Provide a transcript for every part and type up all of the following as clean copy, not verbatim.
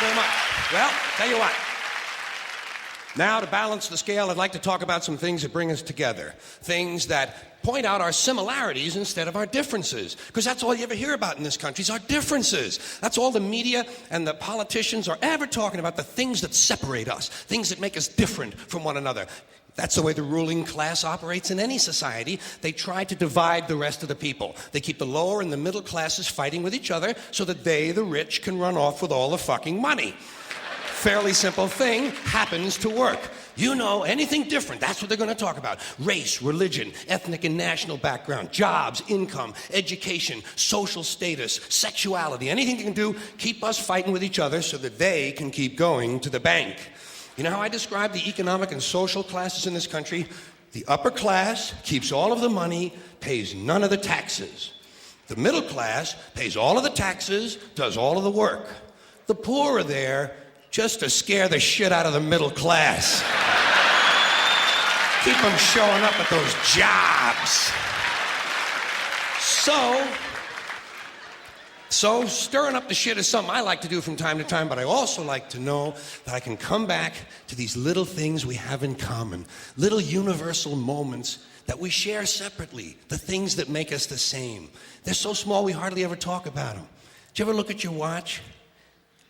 you very much. Well, tell you what. Now, to balance the scale, I'd like to talk about some things that bring us together. Things that point out our similarities instead of our differences. Because that's all you ever hear about in this country is our differences. That's all the media and the politicians are ever talking about, the things that separate us, things that make us different from one another. That's the way the ruling class operates in any society. They try to divide the rest of the people. They keep the lower and the middle classes fighting with each other so that they, the rich, can run off with all the fucking money. Fairly simple thing, happens to work. You know, anything different, that's what they're going to talk about. Race, religion, ethnic and national background, jobs, income, education, social status, sexuality, anything they can do, keep us fighting with each other so that they can keep going to the bank. You know how I describe the economic and social classes in this country? The upper class keeps all of the money, pays none of the taxes. The middle class pays all of the taxes, does all of the work. The poor are there just to scare the shit out of the middle class. Keep them showing up at those jobs. So stirring up the shit is something I like to do from time to time, but I also like to know that I can come back to these little things we have in common, little universal moments that we share separately, the things that make us the same. They're so small we hardly ever talk about them. Do you ever look at your watch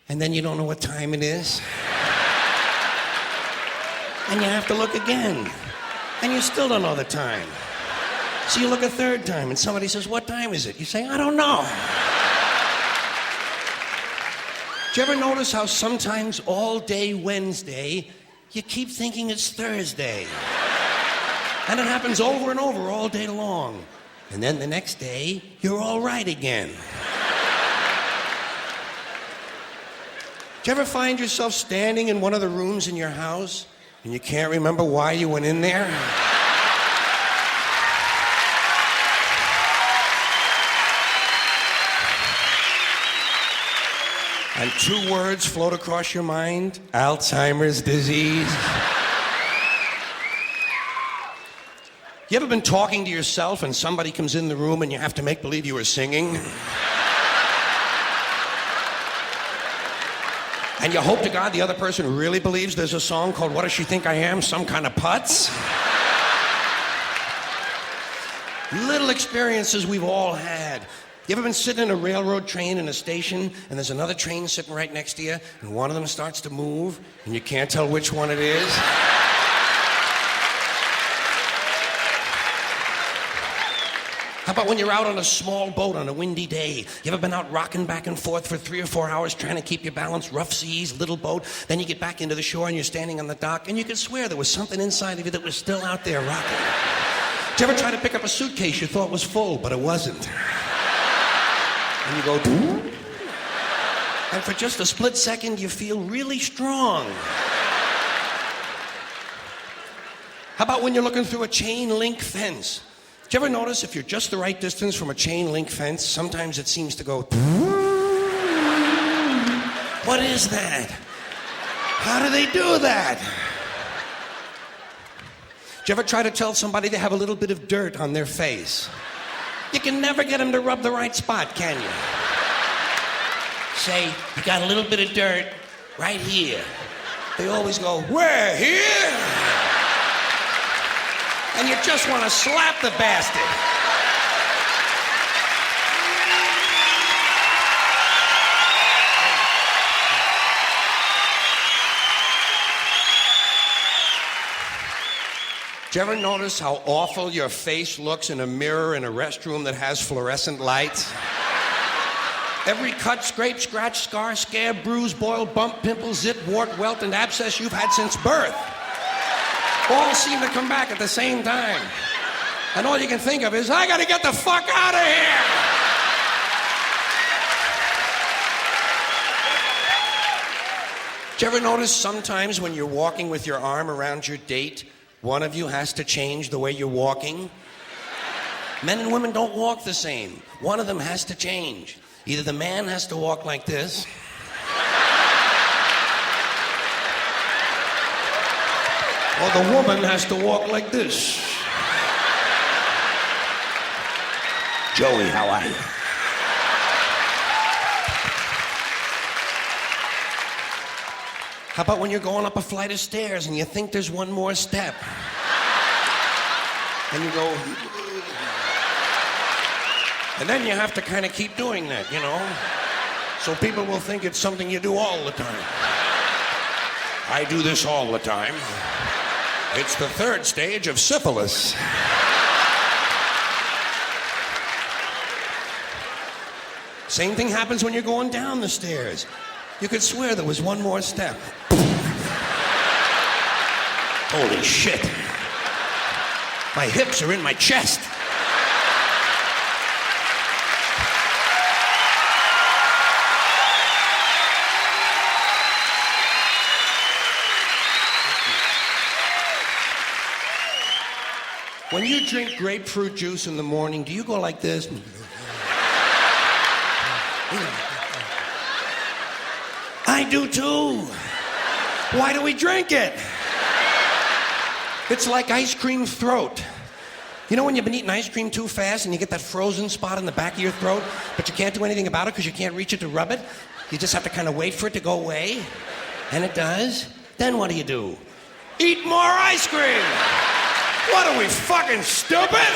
and then you don't know what time it is? And you have to look again, and you still don't know the time. So you look a third time, and somebody says, "What time is it?" You say, "I don't know." Do you ever notice how sometimes all day Wednesday, you keep thinking it's Thursday? And it happens over and over all day long. And then the next day, you're all right again. Do you ever find yourself standing in one of the rooms in your house and you can't remember why you went in there? And two words float across your mind: Alzheimer's disease. You ever been talking to yourself and somebody comes in the room and you have to make believe you were singing? And you hope to God the other person really believes there's a song called "What Does She Think I Am? Some Kind of Putz?" Little experiences we've all had. You ever been sitting in a railroad train in a station and there's another train sitting right next to you and one of them starts to move and you can't tell which one it is? How about when you're out on a small boat on a windy day? You ever been out rocking back and forth for 3 or 4 hours trying to keep your balance? Rough seas, little boat. Then you get back into the shore and you're standing on the dock and you can swear there was something inside of you that was still out there rocking. Did you ever try to pick up a suitcase you thought was full, but it wasn't? And you go, "Doo?" And for just a split second, you feel really strong. How about when you're looking through a chain link fence? Do you ever notice if you're just the right distance from a chain link fence, sometimes it seems to go, "What is that? How do they do that?" Do you ever try to tell somebody they have a little bit of dirt on their face? You can never get them to rub the right spot, can you? Say, "You got a little bit of dirt right here." They always go, "Where? Here?" And you just want to slap the bastard. Do you ever notice how awful your face looks in a mirror in a restroom that has fluorescent lights? Every cut, scrape, scratch, scar, scab, bruise, boil, bump, pimple, zit, wart, welt, and abscess you've had since birth all seem to come back at the same time. And all you can think of is, "I gotta get the fuck out of here!" Do you ever notice sometimes when you're walking with your arm around your date, one of you has to change the way you're walking? Men and women don't walk the same. One of them has to change. Either the man has to walk like this, or the woman has to walk like this. Joey, how are you? How about when you're going up a flight of stairs and you think there's one more step? And you go... And then you have to kind of keep doing that, you know? So people will think it's something you do all the time. I do this all the time. It's the third stage of syphilis. Same thing happens when you're going down the stairs. You could swear there was one more step. Holy shit. My hips are in my chest. When you drink grapefruit juice in the morning, do you go like this? I do too. Why do we drink it? It's like ice cream throat. You know when you've been eating ice cream too fast and you get that frozen spot in the back of your throat, but you can't do anything about it because you can't reach it to rub it? You just have to kind of wait for it to go away. And it does. Then what do? Eat more ice cream. What are we, fucking stupid?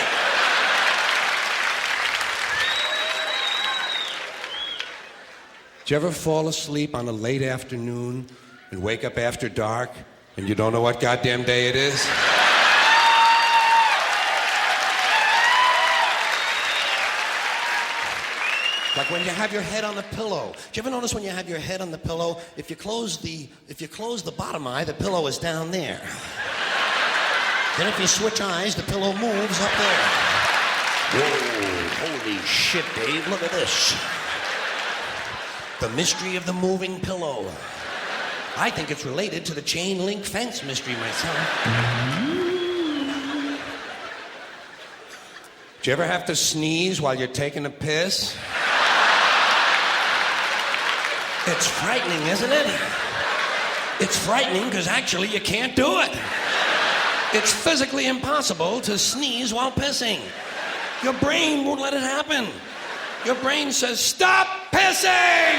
Did you ever fall asleep on a late afternoon and wake up after dark and you don't know what goddamn day it is? Like when you have your head on the pillow. Do you ever notice when you have your head on the pillow, if you close the bottom eye, the pillow is down there. Then if you switch eyes, the pillow moves up there. Whoa, holy shit, Dave, look at this. The mystery of the moving pillow. I think it's related to the chain link fence mystery myself. Do you ever have to sneeze while you're taking a piss? It's frightening, isn't it? It's frightening because actually you can't do it. It's physically impossible to sneeze while pissing. Your brain won't let it happen. Your brain says, stop pissing!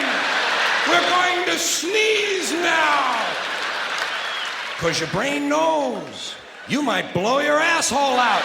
We're going to sneeze now! Because your brain knows you might blow your asshole out.